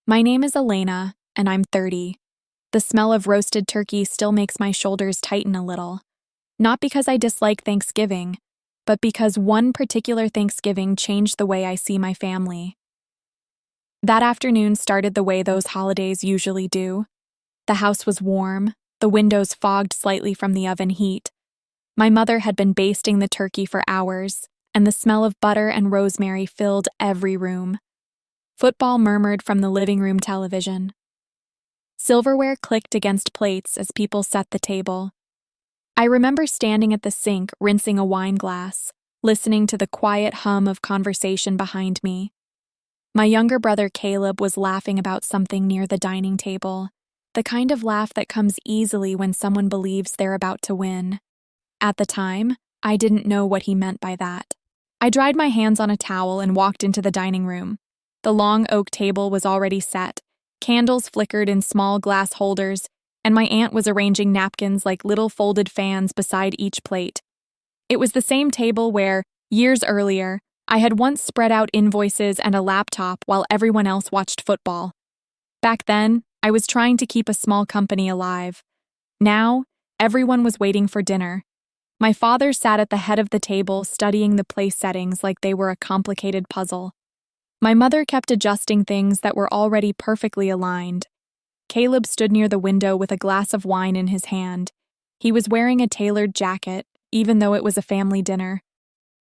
My name is Elena, and I'm 30. The smell of roasted turkey still makes my shoulders tighten a little. Not because I dislike Thanksgiving, but because one particular Thanksgiving changed the way I see my family. That afternoon started the way those holidays usually do. The house was warm, the windows fogged slightly from the oven heat. My mother had been basting the turkey for hours, and the smell of butter and rosemary filled every room. Football murmured from the living room television. Silverware clicked against plates as people set the table. I remember standing at the sink rinsing a wine glass, listening to the quiet hum of conversation behind me. My younger brother Caleb was laughing about something near the dining table, the kind of laugh that comes easily when someone believes they're about to win. At the time, I didn't know what he meant by that. I dried my hands on a towel and walked into the dining room. The long oak table was already set. Candles flickered in small glass holders, and my aunt was arranging napkins like little folded fans beside each plate. It was the same table where, years earlier, I had once spread out invoices and a laptop while everyone else watched football. Back then, I was trying to keep a small company alive. Now, everyone was waiting for dinner. My father sat at the head of the table studying the place settings like they were a complicated puzzle. My mother kept adjusting things that were already perfectly aligned. Caleb stood near the window with a glass of wine in his hand. He was wearing a tailored jacket, even though it was a family dinner.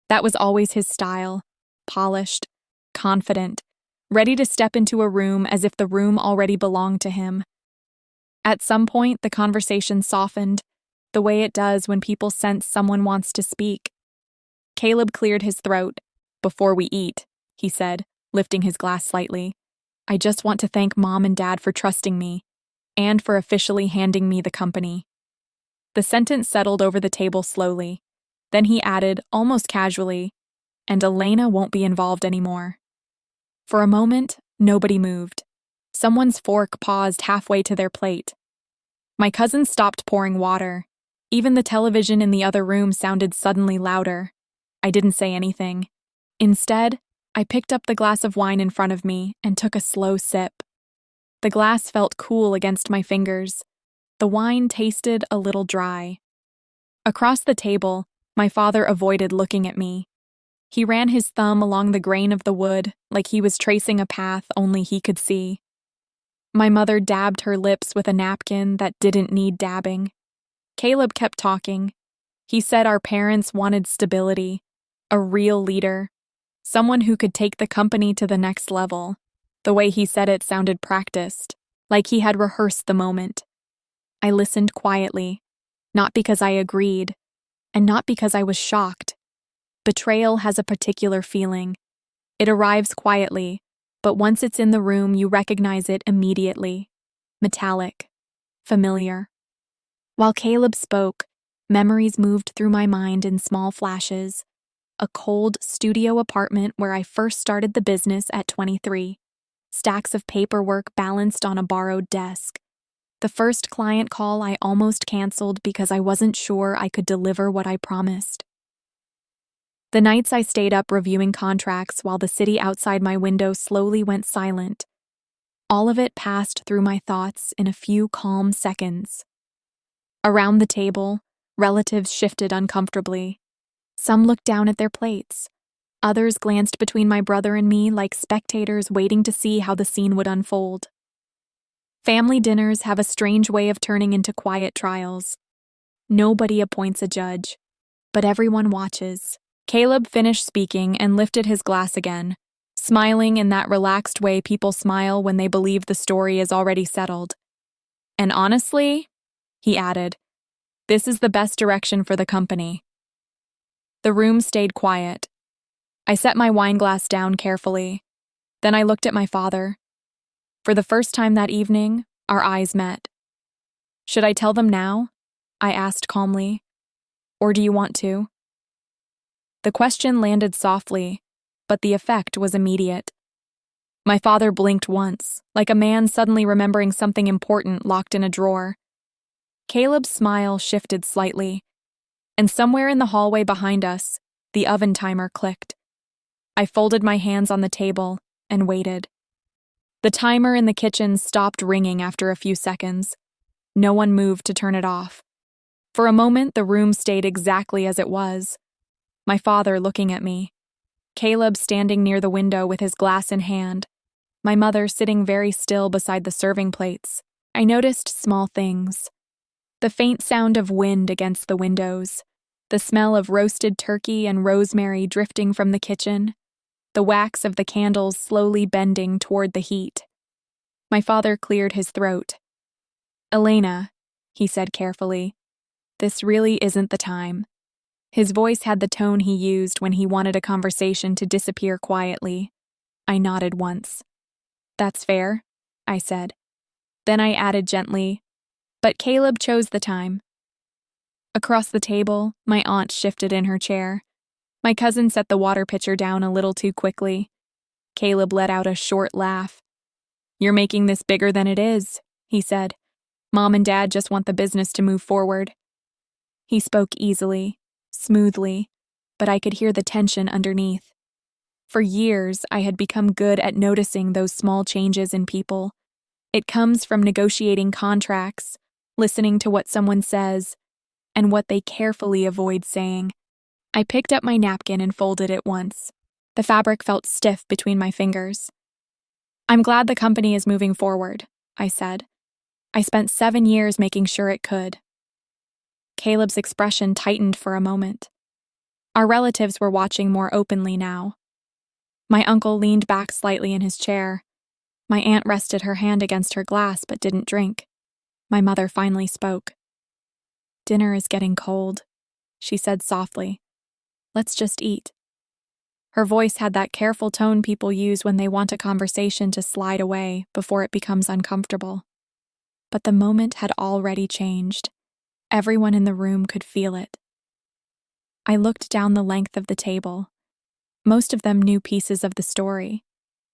That was always his style, polished, confident, ready to step into a room as if the room already belonged to him. At some point, the conversation softened, the way it does when people sense someone wants to speak. Caleb cleared his throat. "Before we eat," he said, lifting his glass slightly, "I just want to thank Mom and Dad for trusting me, and for officially handing me the company." The sentence settled over the table slowly. Then he added, almost casually, "And Elena won't be involved anymore." For a moment, nobody moved. Someone's fork paused halfway to their plate. My cousin stopped pouring water. Even the television in the other room sounded suddenly louder. I didn't say anything. Instead, I picked up the glass of wine in front of me and took a slow sip. The glass felt cool against my fingers. The wine tasted a little dry. Across the table, my father avoided looking at me. He ran his thumb along the grain of the wood like he was tracing a path only he could see. My mother dabbed her lips with a napkin that didn't need dabbing. Caleb kept talking. He said our parents wanted stability, a real leader, someone who could take the company to the next level. The way he said it sounded practiced, like he had rehearsed the moment. I listened quietly, not because I agreed, and not because I was shocked. Betrayal has a particular feeling. It arrives quietly, but once it's in the room, you recognize it immediately. Metallic, familiar. While Caleb spoke, memories moved through my mind in small flashes. A cold studio apartment where I first started the business at 23. Stacks of paperwork balanced on a borrowed desk. The first client call I almost canceled because I wasn't sure I could deliver what I promised. The nights I stayed up reviewing contracts while the city outside my window slowly went silent. All of it passed through my thoughts in a few calm seconds. Around the table, relatives shifted uncomfortably. Some looked down at their plates. Others glanced between my brother and me like spectators waiting to see how the scene would unfold. Family dinners have a strange way of turning into quiet trials. Nobody appoints a judge, but everyone watches. Caleb finished speaking and lifted his glass again, smiling in that relaxed way people smile when they believe the story is already settled. "And honestly," he added, "this is the best direction for the company." The room stayed quiet. I set my wine glass down carefully. Then I looked at my father. For the first time that evening, our eyes met. "Should I tell them now?" I asked calmly. "Or do you want to?" The question landed softly, but the effect was immediate. My father blinked once, like a man suddenly remembering something important locked in a drawer. Caleb's smile shifted slightly, and somewhere in the hallway behind us, the oven timer clicked. I folded my hands on the table and waited. The timer in the kitchen stopped ringing after a few seconds. No one moved to turn it off. For a moment, the room stayed exactly as it was. My father looking at me. Caleb standing near the window with his glass in hand. My mother sitting very still beside the serving plates. I noticed small things. The faint sound of wind against the windows. The smell of roasted turkey and rosemary drifting from the kitchen. The wax of the candles slowly bending toward the heat. My father cleared his throat. "Elena," he said carefully, "this really isn't the time." His voice had the tone he used when he wanted a conversation to disappear quietly. I nodded once. "That's fair," I said. Then I added gently, "But Caleb chose the time." Across the table, my aunt shifted in her chair. My cousin set the water pitcher down a little too quickly. Caleb let out a short laugh. "You're making this bigger than it is," he said. "Mom and Dad just want the business to move forward." He spoke easily, smoothly, but I could hear the tension underneath. For years, I had become good at noticing those small changes in people. It comes from negotiating contracts, listening to what someone says, and what they carefully avoid saying. I picked up my napkin and folded it once. The fabric felt stiff between my fingers. "I'm glad the company is moving forward," I said. "I spent 7 years making sure it could." Caleb's expression tightened for a moment. Our relatives were watching more openly now. My uncle leaned back slightly in his chair. My aunt rested her hand against her glass but didn't drink. My mother finally spoke. "Dinner is getting cold," she said softly. "Let's just eat." Her voice had that careful tone people use when they want a conversation to slide away before it becomes uncomfortable. But the moment had already changed. Everyone in the room could feel it. I looked down the length of the table. Most of them knew pieces of the story.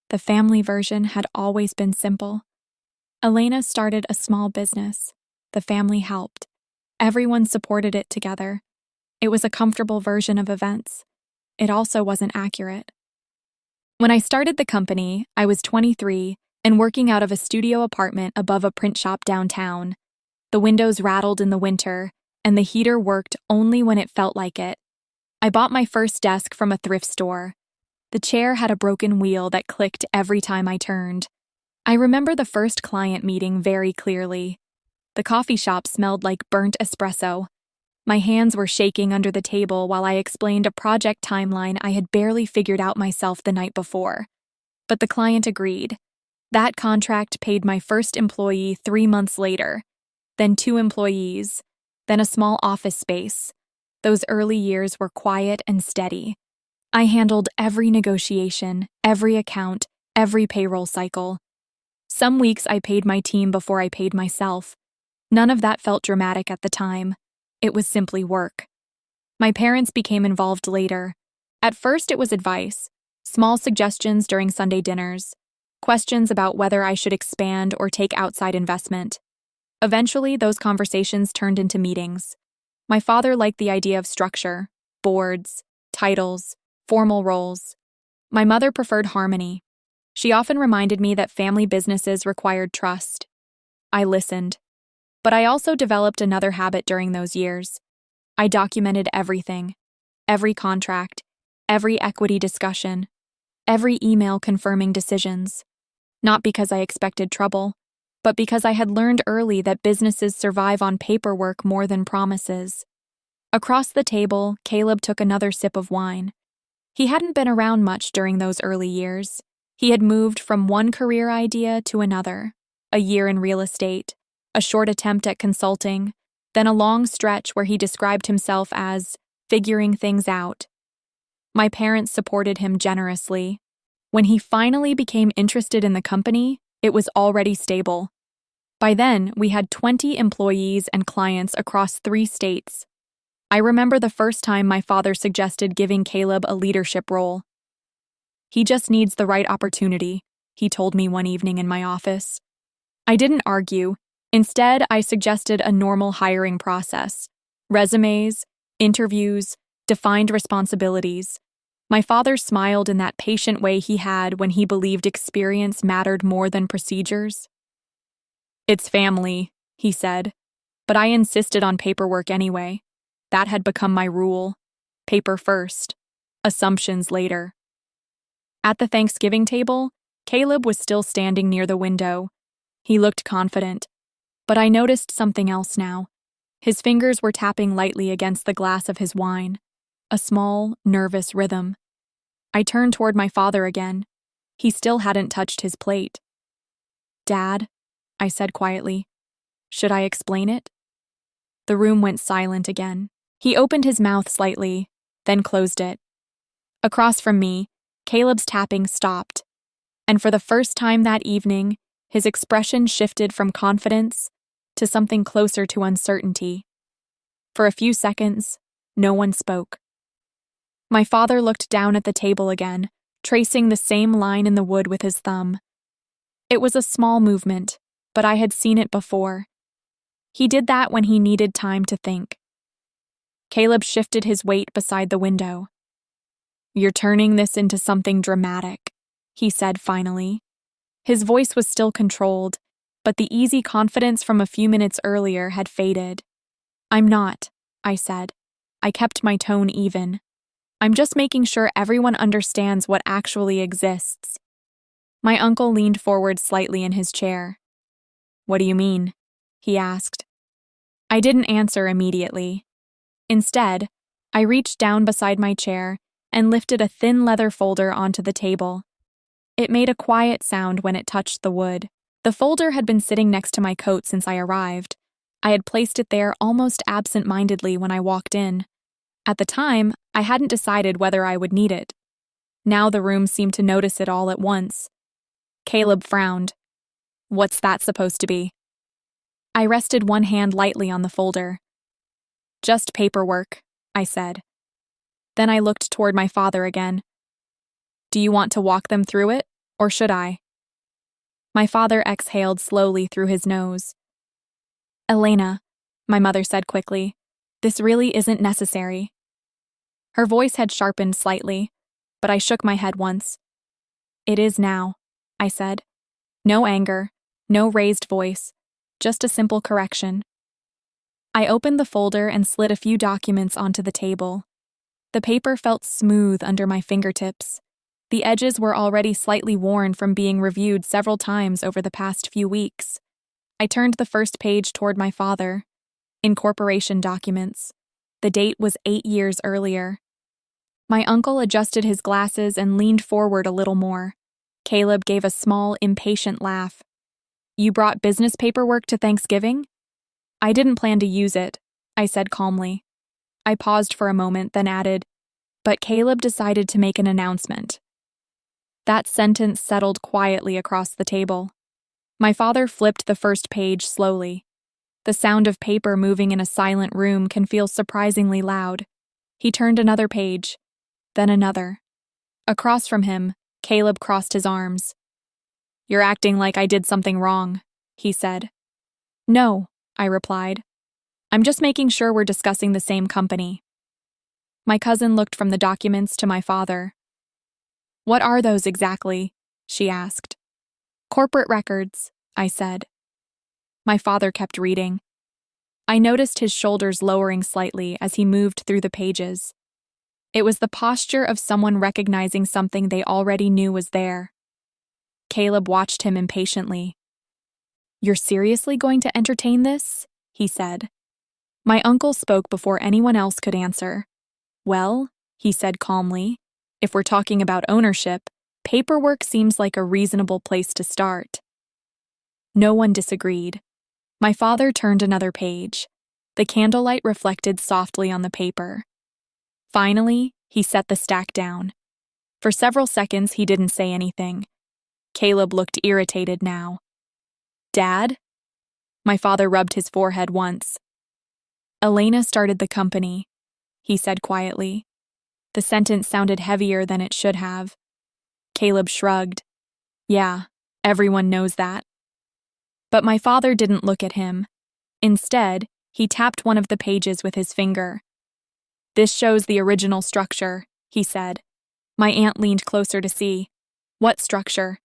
The family version had always been simple. Elena started a small business. The family helped. Everyone supported it together. It was a comfortable version of events. It also wasn't accurate. When I started the company, I was 23 and working out of a studio apartment above a print shop downtown. The windows rattled in the winter, and the heater worked only when it felt like it. I bought my first desk from a thrift store. The chair had a broken wheel that clicked every time I turned. I remember the first client meeting very clearly. The coffee shop smelled like burnt espresso. My hands were shaking under the table while I explained a project timeline I had barely figured out myself the night before. But the client agreed. That contract paid my first employee 3 months later, then 2 employees, then a small office space. Those early years were quiet and steady. I handled every negotiation, every account, every payroll cycle. Some weeks I paid my team before I paid myself. None of that felt dramatic at the time. It was simply work. My parents became involved later. At first it was advice, small suggestions during Sunday dinners, questions about whether I should expand or take outside investment. Eventually, those conversations turned into meetings. My father liked the idea of structure, boards, titles, formal roles. My mother preferred harmony. She often reminded me that family businesses required trust. I listened. But I also developed another habit during those years. I documented everything, every contract, every equity discussion, every email confirming decisions. Not because I expected trouble, but because I had learned early that businesses survive on paperwork more than promises. Across the table, Caleb took another sip of wine. He hadn't been around much during those early years. He had moved from one career idea to another, a year in real estate, a short attempt at consulting, then a long stretch where he described himself as figuring things out. My parents supported him generously. When he finally became interested in the company, it was already stable. By then, we had 20 employees and clients across 3 states. I remember the first time my father suggested giving Caleb a leadership role. "He just needs the right opportunity," he told me one evening in my office. I didn't argue. Instead, I suggested a normal hiring process: resumes, interviews, defined responsibilities. My father smiled in that patient way he had when he believed experience mattered more than procedures. "It's family," he said, but I insisted on paperwork anyway. That had become my rule. Paper first, assumptions later. At the Thanksgiving table, Caleb was still standing near the window. He looked confident, but I noticed something else now. His fingers were tapping lightly against the glass of his wine, a small, nervous rhythm. I turned toward my father again. He still hadn't touched his plate. "Dad," I said quietly, "should I explain it?" The room went silent again. He opened his mouth slightly, then closed it. Across from me, Caleb's tapping stopped, and for the first time that evening, his expression shifted from confidence to something closer to uncertainty. For a few seconds, no one spoke. My father looked down at the table again, tracing the same line in the wood with his thumb. It was a small movement, but I had seen it before. He did that when he needed time to think. Caleb shifted his weight beside the window. "You're turning this into something dramatic," he said finally. His voice was still controlled, but the easy confidence from a few minutes earlier had faded. "I'm not," I said. I kept my tone even. "I'm just making sure everyone understands what actually exists." My uncle leaned forward slightly in his chair. "What do you mean?" he asked. I didn't answer immediately. Instead, I reached down beside my chair and lifted a thin leather folder onto the table. It made a quiet sound when it touched the wood. The folder had been sitting next to my coat since I arrived. I had placed it there almost absent-mindedly when I walked in. At the time, I hadn't decided whether I would need it. Now the room seemed to notice it all at once. Caleb frowned. "What's that supposed to be?" I rested one hand lightly on the folder. "Just paperwork," I said. Then I looked toward my father again. "Do you want to walk them through it, or should I?" My father exhaled slowly through his nose. "Elena," my mother said quickly, "this really isn't necessary." Her voice had sharpened slightly, but I shook my head once. "It is now," I said. No anger, no raised voice, just a simple correction. I opened the folder and slid a few documents onto the table. The paper felt smooth under my fingertips. The edges were already slightly worn from being reviewed several times over the past few weeks. I turned the first page toward my father. Incorporation documents. The date was 8 years earlier. My uncle adjusted his glasses and leaned forward a little more. Caleb gave a small, impatient laugh. "You brought business paperwork to Thanksgiving?" "I didn't plan to use it," I said calmly. I paused for a moment, then added, "But Caleb decided to make an announcement." That sentence settled quietly across the table. My father flipped the first page slowly. The sound of paper moving in a silent room can feel surprisingly loud. He turned another page, then another. Across from him, Caleb crossed his arms. "You're acting like I did something wrong," he said. "No," I replied. "I'm just making sure we're discussing the same company." My cousin looked from the documents to my father. "What are those exactly?" she asked. "Corporate records," I said. My father kept reading. I noticed his shoulders lowering slightly as he moved through the pages. It was the posture of someone recognizing something they already knew was there. Caleb watched him impatiently. "You're seriously going to entertain this?" he said. My uncle spoke before anyone else could answer. "Well," he said calmly, "if we're talking about ownership, paperwork seems like a reasonable place to start." No one disagreed. My father turned another page. The candlelight reflected softly on the paper. Finally, he set the stack down. For several seconds, he didn't say anything. Caleb looked irritated now. "Dad?" My father rubbed his forehead once. "Elena started the company," he said quietly. The sentence sounded heavier than it should have. Caleb shrugged. "Yeah, everyone knows that." But my father didn't look at him. Instead, he tapped one of the pages with his finger. "This shows the original structure," he said. My aunt leaned closer to see. What structure?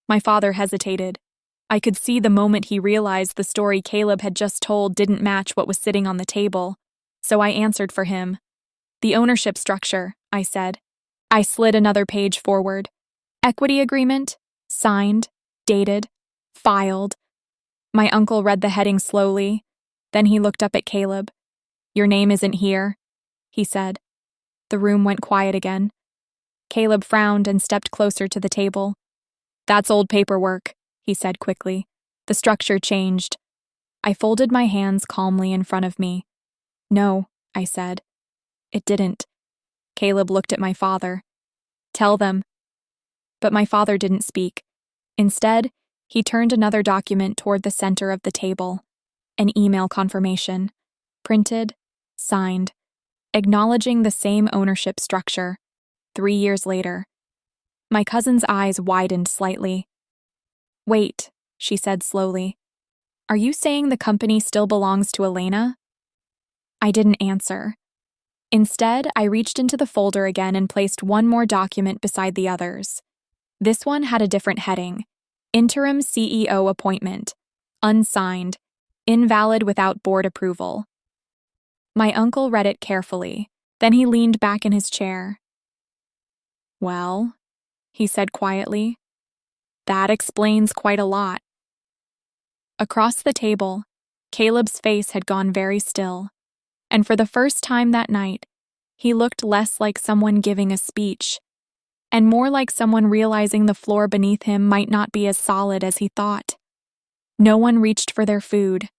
My father hesitated. I could see the moment he realized the story Caleb had just told didn't match what was sitting on the table, so I answered for him. The ownership structure, I said. I slid another page forward. Equity agreement, signed, dated, filed. My uncle read the heading slowly. Then he looked up at Caleb. Your name isn't here, he said. The room went quiet again. Caleb frowned and stepped closer to the table. That's old paperwork, he said quickly. The structure changed. I folded my hands calmly in front of me. No, I said. It didn't. Caleb looked at my father. Tell them. But my father didn't speak. Instead, he turned another document toward the center of the table. An email confirmation. Printed, signed, acknowledging the same ownership structure. 3 years later. My cousin's eyes widened slightly. Wait, she said slowly. Are you saying the company still belongs to Elena? I didn't answer. Instead, I reached into the folder again and placed one more document beside the others. This one had a different heading. Interim CEO appointment. Unsigned. Invalid without board approval. My uncle read it carefully. Then he leaned back in his chair. Well, he said quietly, that explains quite a lot. Across the table, Caleb's face had gone very still, and for the first time that night, he looked less like someone giving a speech, and more like someone realizing the floor beneath him might not be as solid as he thought. No one reached for their food.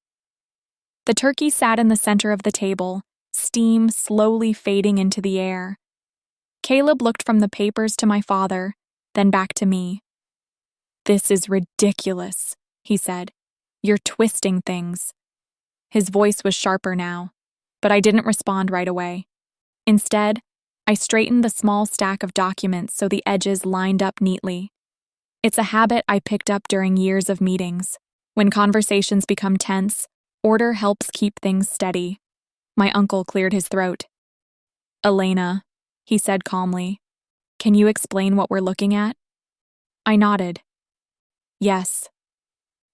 The turkey sat in the center of the table, steam slowly fading into the air. Caleb looked from the papers to my father, then back to me. This is ridiculous, he said. You're twisting things. His voice was sharper now, but I didn't respond right away. Instead, I straightened the small stack of documents so the edges lined up neatly. It's a habit I picked up during years of meetings. When conversations become tense, order helps keep things steady. My uncle cleared his throat. Elena, he said calmly, can you explain what we're looking at? I nodded. Yes.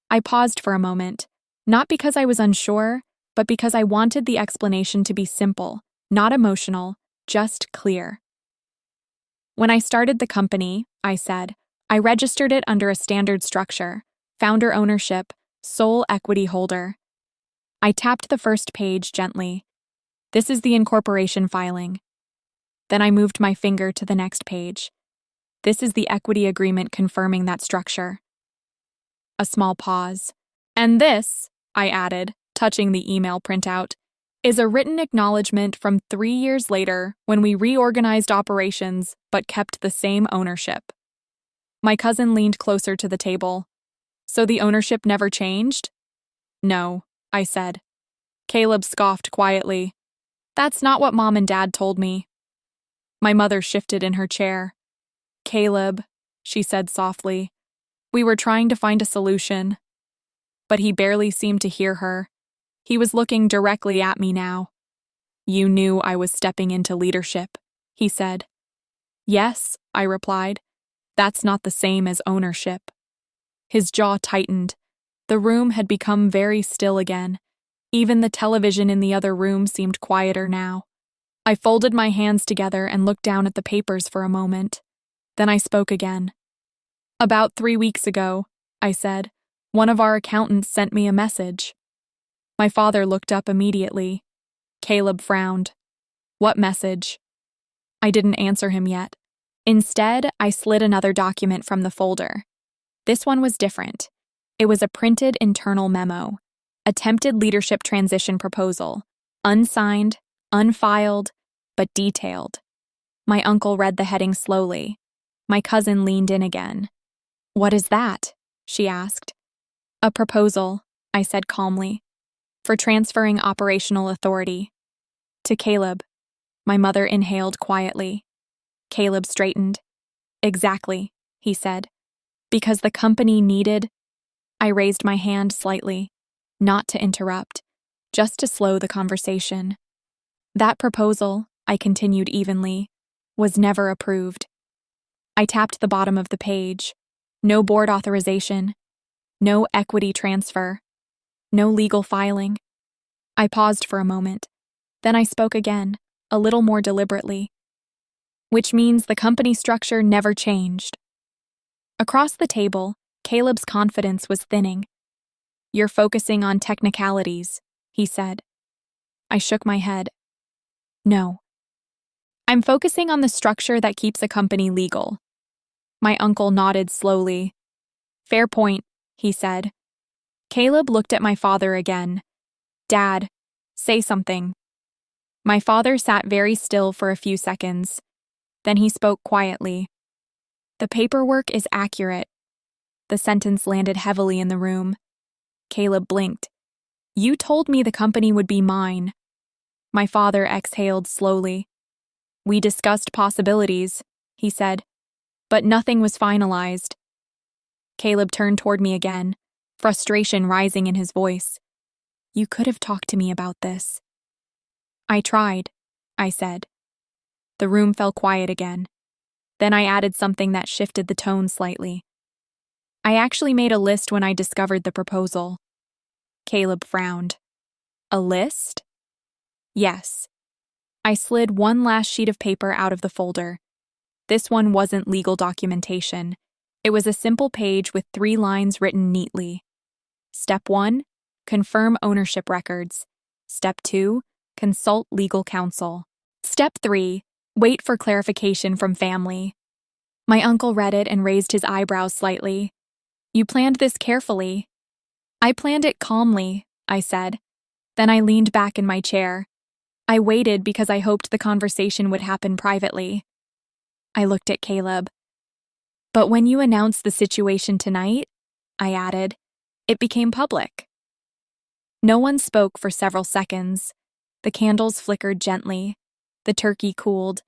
I paused for a moment, not because I was unsure, but because I wanted the explanation to be simple, not emotional, just clear. When I started the company, I said, I registered it under a standard structure, founder ownership, sole equity holder. I tapped the first page gently. This is the incorporation filing. Then I moved my finger to the next page. This is the equity agreement confirming that structure. A small pause. And this, I added, touching the email printout, is a written acknowledgement from 3 years later when we reorganized operations but kept the same ownership. My cousin leaned closer to the table. So the ownership never changed? No, I said. Caleb scoffed quietly. That's not what Mom and Dad told me. My mother shifted in her chair. Caleb, she said softly, we were trying to find a solution. But he barely seemed to hear her. He was looking directly at me now. You knew I was stepping into leadership, he said. Yes, I replied. That's not the same as ownership. His jaw tightened. The room had become very still again. Even the television in the other room seemed quieter now. I folded my hands together and looked down at the papers for a moment. Then I spoke again. About 3 weeks ago, I said, one of our accountants sent me a message. My father looked up immediately. Caleb frowned. What message? I didn't answer him yet. Instead, I slid another document from the folder. This one was different. It was a printed internal memo. Attempted leadership transition proposal. Unsigned, unfiled, but detailed. My uncle read the heading slowly. My cousin leaned in again. What is that? She asked. A proposal, I said calmly, for transferring operational authority. To Caleb. My mother inhaled quietly. Caleb straightened. Exactly, he said. Because the company needed... I raised my hand slightly, not to interrupt, just to slow the conversation. That proposal, I continued evenly, was never approved. I tapped the bottom of the page. No board authorization. No equity transfer. No legal filing. I paused for a moment. Then I spoke again, a little more deliberately. Which means the company structure never changed. Across the table, Caleb's confidence was thinning. "You're focusing on technicalities," he said. I shook my head. "No. I'm focusing on the structure that keeps a company legal." My uncle nodded slowly. "Fair point," he said. Caleb looked at my father again. "Dad, say something." My father sat very still for a few seconds. Then he spoke quietly. "The paperwork is accurate." The sentence landed heavily in the room. Caleb blinked. "You told me the company would be mine." My father exhaled slowly. "We discussed possibilities," he said, "but nothing was finalized." Caleb turned toward me again, frustration rising in his voice. "You could have talked to me about this." "I tried," I said. The room fell quiet again. Then I added something that shifted the tone slightly. "I actually made a list when I discovered the proposal." Caleb frowned. "A list?" "Yes." I slid one last sheet of paper out of the folder. This one wasn't legal documentation. It was a simple page with 3 lines written neatly. Step 1, confirm ownership records. Step 2, consult legal counsel. Step 3, wait for clarification from family. My uncle read it and raised his eyebrows slightly. "You planned this carefully." "I planned it calmly," I said. Then I leaned back in my chair. I waited because I hoped the conversation would happen privately. I looked at Caleb. "But when you announced the situation tonight," I added, "it became public." No one spoke for several seconds. The candles flickered gently. The turkey cooled.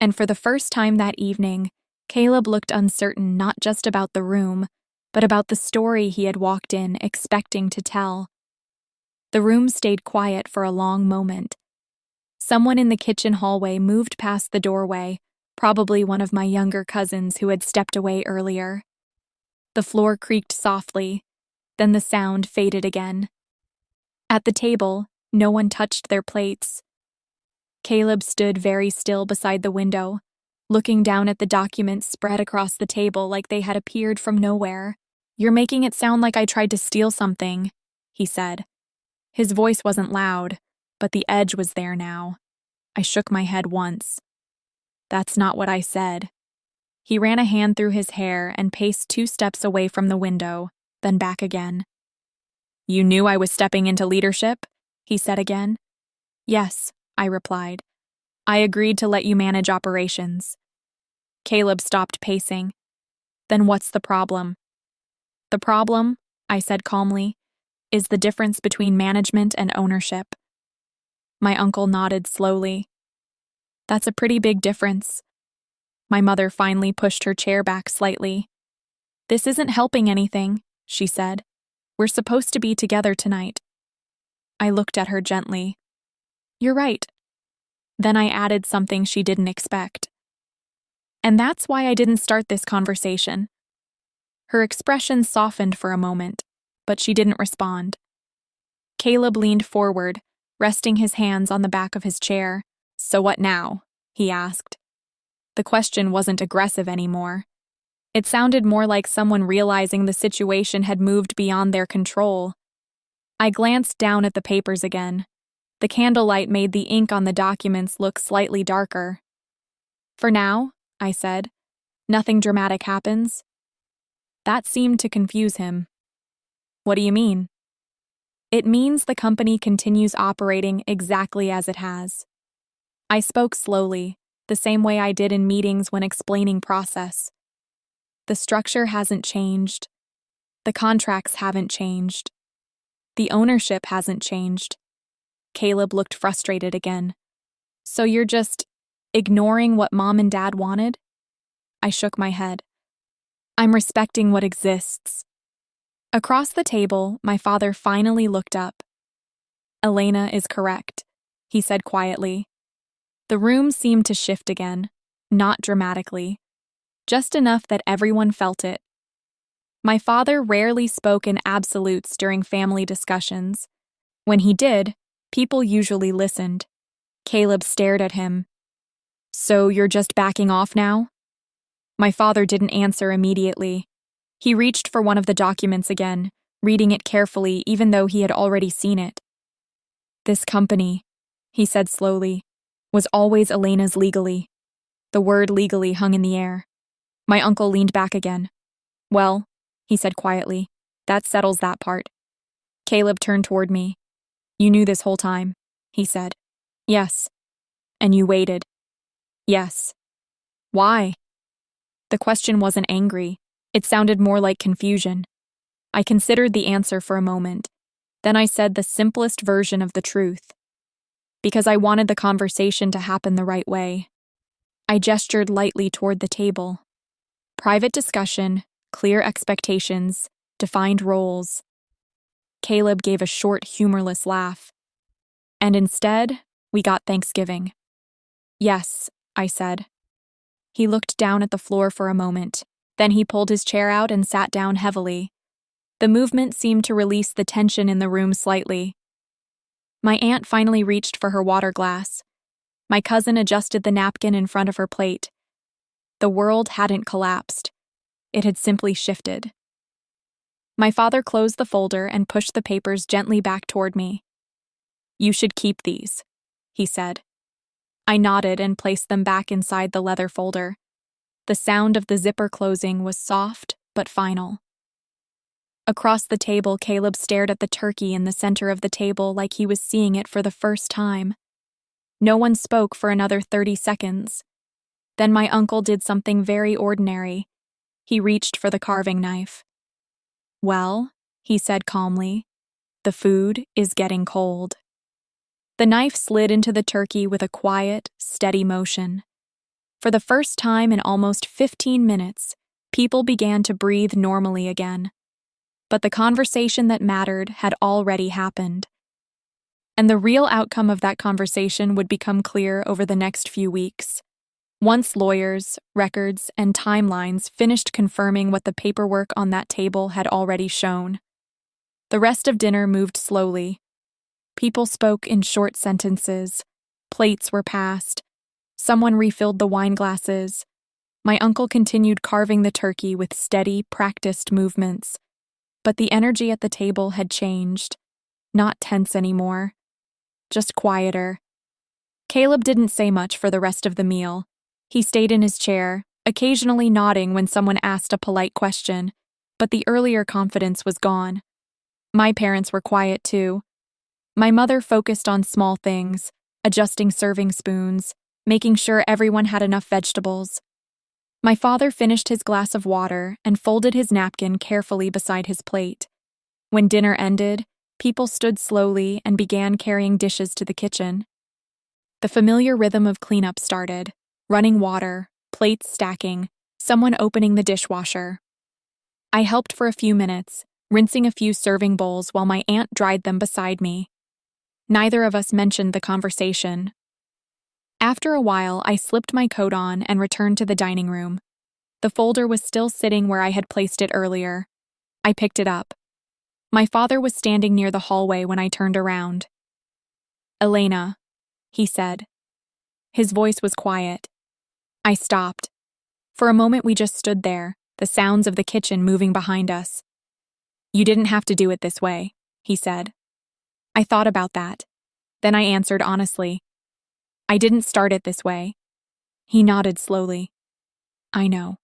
And for the first time that evening, Caleb looked uncertain not just about the room, but about the story he had walked in expecting to tell. The room stayed quiet for a long moment. Someone in the kitchen hallway moved past the doorway, probably one of my younger cousins who had stepped away earlier. The floor creaked softly, then the sound faded again. At the table, no one touched their plates. Caleb stood very still beside the window, looking down at the documents spread across the table like they had appeared from nowhere. "You're making it sound like I tried to steal something," he said. His voice wasn't loud, but the edge was there now. I shook my head once. "That's not what I said." He ran a hand through his hair and paced 2 steps away from the window, then back again. "You knew I was stepping into leadership?" he said again. "Yes," I replied. "I agreed to let you manage operations." Caleb stopped pacing. "Then what's the problem?" "The problem," I said calmly, "is the difference between management and ownership." My uncle nodded slowly. "That's a pretty big difference." My mother finally pushed her chair back slightly. "This isn't helping anything," she said. "We're supposed to be together tonight." I looked at her gently. "You're right." Then I added something she didn't expect. "And that's why I didn't start this conversation." Her expression softened for a moment, but she didn't respond. Caleb leaned forward, resting his hands on the back of his chair. "So what now?" he asked. The question wasn't aggressive anymore. It sounded more like someone realizing the situation had moved beyond their control. I glanced down at the papers again. The candlelight made the ink on the documents look slightly darker. "For now," I said, "nothing dramatic happens." That seemed to confuse him. "What do you mean?" "It means the company continues operating exactly as it has." I spoke slowly, the same way I did in meetings when explaining process. The structure hasn't changed. The contracts haven't changed. The ownership hasn't changed. Caleb looked frustrated again. "So you're just ignoring what Mom and Dad wanted?" I shook my head. "I'm respecting what exists." Across the table, my father finally looked up. "Elena is correct," he said quietly. The room seemed to shift again, not dramatically. just enough that everyone felt it. My father rarely spoke in absolutes during family discussions. When he did, people usually listened. Caleb stared at him. "So you're just backing off now?" My father didn't answer immediately. He reached for one of the documents again, reading it carefully even though he had already seen it. "This company," he said slowly, "was always Elena's legally." The word legally hung in the air. My uncle leaned back again. "Well," he said quietly, "that settles that part." Caleb turned toward me. "You knew this whole time," he said. "Yes." "And you waited." "Yes." "Why?" The question wasn't angry. It sounded more like confusion. I considered the answer for a moment. Then I said the simplest version of the truth. Because I wanted the conversation to happen the right way. I gestured lightly toward the table. Private discussion, clear expectations, defined roles. Caleb gave a short, humorless laugh. "And instead, we got Thanksgiving." "Yes," I said. He looked down at the floor for a moment. Then he pulled his chair out and sat down heavily. The movement seemed to release the tension in the room slightly. My aunt finally reached for her water glass. My cousin adjusted the napkin in front of her plate. The world hadn't collapsed. It had simply shifted. My father closed the folder and pushed the papers gently back toward me. "You should keep these," he said. I nodded and placed them back inside the leather folder. The sound of the zipper closing was soft but final. Across the table, Caleb stared at the turkey in the center of the table like he was seeing it for the first time. No one spoke for another 30 seconds. Then my uncle did something very ordinary. He reached for the carving knife. "Well," he said calmly, "the food is getting cold." The knife slid into the turkey with a quiet, steady motion. For the first time in almost 15 minutes, people began to breathe normally again. But the conversation that mattered had already happened. And the real outcome of that conversation would become clear over the next few weeks. Once lawyers, records, and timelines finished confirming what the paperwork on that table had already shown. The rest of dinner moved slowly. People spoke in short sentences. Plates were passed. Someone refilled the wine glasses. My uncle continued carving the turkey with steady, practiced movements. But the energy at the table had changed. Not tense anymore. Just quieter. Caleb didn't say much for the rest of the meal. He stayed in his chair, occasionally nodding when someone asked a polite question, but the earlier confidence was gone. My parents were quiet too. My mother focused on small things, adjusting serving spoons, making sure everyone had enough vegetables. My father finished his glass of water and folded his napkin carefully beside his plate. When dinner ended, people stood slowly and began carrying dishes to the kitchen. The familiar rhythm of cleanup started, running water, plates stacking, someone opening the dishwasher. I helped for a few minutes, rinsing a few serving bowls while my aunt dried them beside me. Neither of us mentioned the conversation. After a while, I slipped my coat on and returned to the dining room. The folder was still sitting where I had placed it earlier. I picked it up. My father was standing near the hallway when I turned around. "Elena," he said. His voice was quiet. I stopped. For a moment we just stood there, the sounds of the kitchen moving behind us. "You didn't have to do it this way," he said. I thought about that. Then I answered honestly. "I didn't start it this way." He nodded slowly. "I know."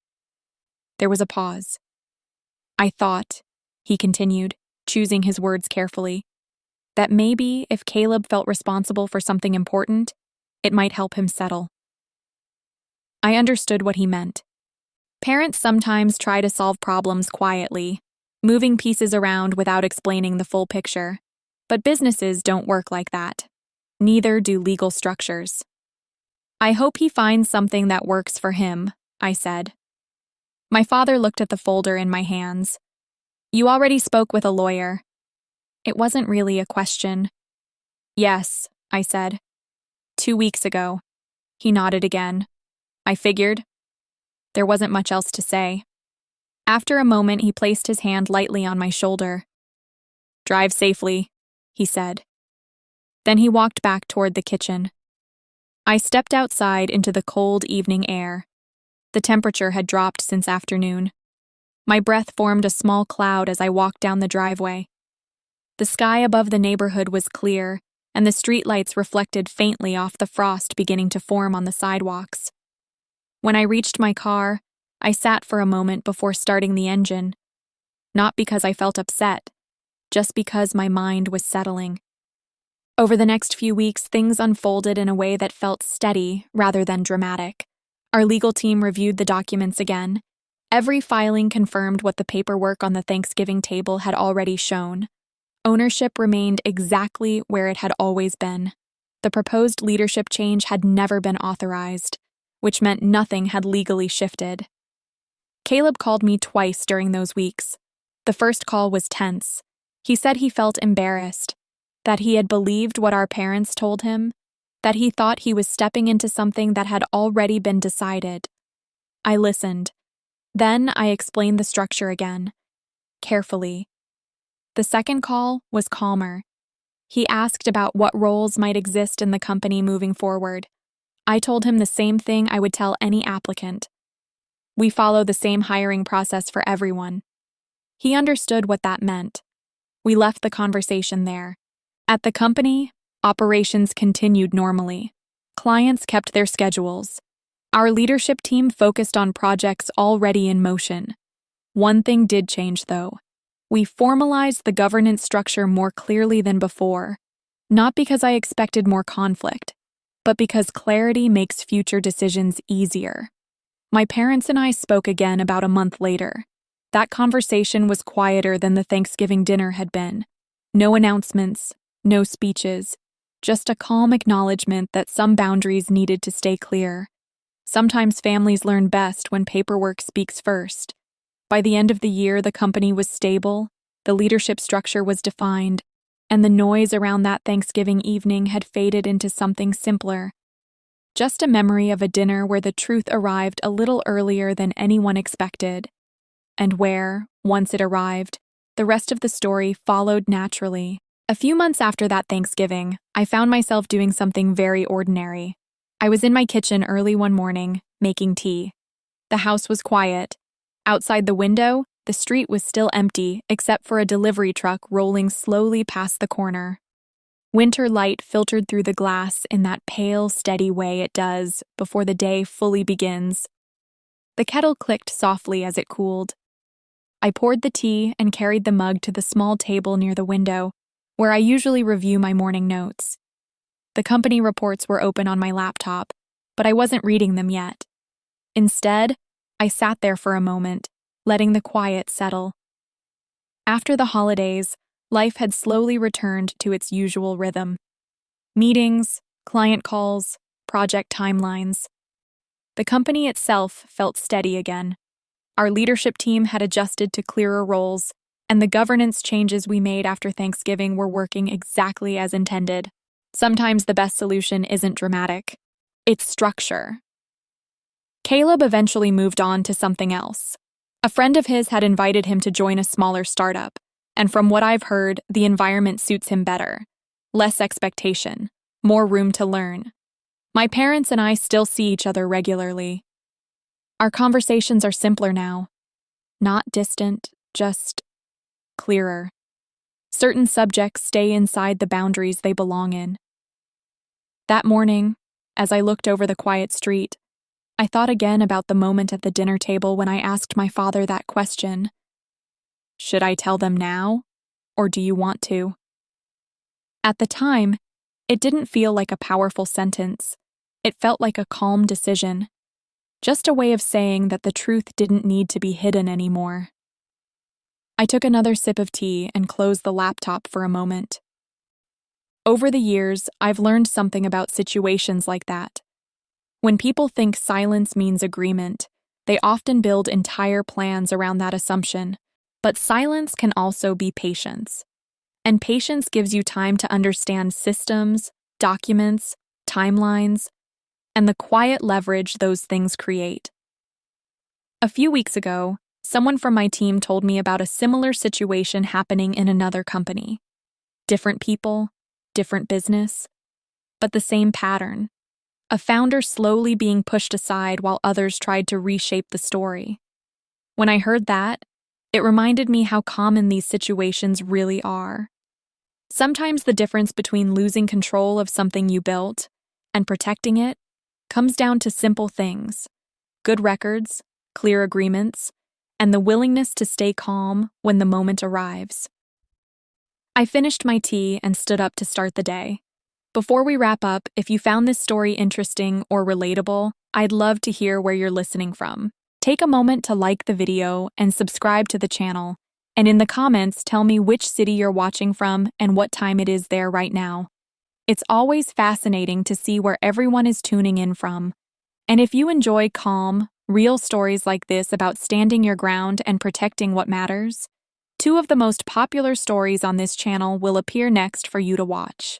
There was a pause. "I thought," he continued, choosing his words carefully, "that maybe if Caleb felt responsible for something important, it might help him settle." I understood what he meant. Parents sometimes try to solve problems quietly, moving pieces around without explaining the full picture. But businesses don't work like that. Neither do legal structures. "I hope he finds something that works for him," I said. My father looked at the folder in my hands. "You already spoke with a lawyer." It wasn't really a question. "Yes," I said. 2 weeks ago." He nodded again. "I figured." There wasn't much else to say. After a moment, he placed his hand lightly on my shoulder. "Drive safely," he said. Then he walked back toward the kitchen. I stepped outside into the cold evening air. The temperature had dropped since afternoon. My breath formed a small cloud as I walked down the driveway. The sky above the neighborhood was clear, and the streetlights reflected faintly off the frost beginning to form on the sidewalks. When I reached my car, I sat for a moment before starting the engine. Not because I felt upset, just because my mind was settling. Over the next few weeks, things unfolded in a way that felt steady rather than dramatic. Our legal team reviewed the documents again. Every filing confirmed what the paperwork on the Thanksgiving table had already shown. Ownership remained exactly where it had always been. The proposed leadership change had never been authorized, which meant nothing had legally shifted. Caleb called me twice during those weeks. The first call was tense. He said he felt embarrassed, that he had believed what our parents told him, that he thought he was stepping into something that had already been decided. I listened. Then I explained the structure again, carefully. The second call was calmer. He asked about what roles might exist in the company moving forward. I told him the same thing I would tell any applicant. We follow the same hiring process for everyone. He understood what that meant. We left the conversation there. At the company, operations continued normally. Clients kept their schedules. Our leadership team focused on projects already in motion. One thing did change, though. We formalized the governance structure more clearly than before, not because I expected more conflict, but because clarity makes future decisions easier. My parents and I spoke again about a month later. That conversation was quieter than the Thanksgiving dinner had been. No announcements, no speeches, just a calm acknowledgement that some boundaries needed to stay clear. Sometimes families learn best when paperwork speaks first. By the end of the year, the company was stable, the leadership structure was defined, and the noise around that Thanksgiving evening had faded into something simpler. Just a memory of a dinner where the truth arrived a little earlier than anyone expected, and where, once it arrived, the rest of the story followed naturally. A few months after that Thanksgiving, I found myself doing something very ordinary. I was in my kitchen early one morning, making tea. The house was quiet. Outside the window, the street was still empty except for a delivery truck rolling slowly past the corner. Winter light filtered through the glass in that pale, steady way it does before the day fully begins. The kettle clicked softly as it cooled. I poured the tea and carried the mug to the small table near the window, where I usually review my morning notes. The company reports were open on my laptop, but I wasn't reading them yet. Instead, I sat there for a moment, letting the quiet settle. After the holidays, life had slowly returned to its usual rhythm. Meetings, client calls, project timelines. The company itself felt steady again. Our leadership team had adjusted to clearer roles, and the governance changes we made after Thanksgiving were working exactly as intended. Sometimes the best solution isn't dramatic. It's structure. Caleb eventually moved on to something else. A friend of his had invited him to join a smaller startup, and from what I've heard, the environment suits him better. Less expectation, more room to learn. My parents and I still see each other regularly. Our conversations are simpler now. Not distant, just clearer. Certain subjects stay inside the boundaries they belong in. That morning, as I looked over the quiet street, I thought again about the moment at the dinner table when I asked my father that question. Should I tell them now, or do you want to? At the time, it didn't feel like a powerful sentence. It felt like a calm decision. Just a way of saying that the truth didn't need to be hidden anymore. I took another sip of tea and closed the laptop for a moment. Over the years, I've learned something about situations like that. When people think silence means agreement, they often build entire plans around that assumption. But silence can also be patience. And patience gives you time to understand systems, documents, timelines, and the quiet leverage those things create. A few weeks ago, someone from my team told me about a similar situation happening in another company. Different people, different business, but the same pattern. A founder slowly being pushed aside while others tried to reshape the story. When I heard that, it reminded me how common these situations really are. Sometimes the difference between losing control of something you built and protecting it comes down to simple things: good records, clear agreements, and the willingness to stay calm when the moment arrives. I finished my tea and stood up to start the day. Before we wrap up, if you found this story interesting or relatable, I'd love to hear where you're listening from. Take a moment to like the video and subscribe to the channel, and in the comments tell me which city you're watching from and what time it is there right now. It's always fascinating to see where everyone is tuning in from. And if you enjoy calm, real stories like this about standing your ground and protecting what matters, two of the most popular stories on this channel will appear next for you to watch.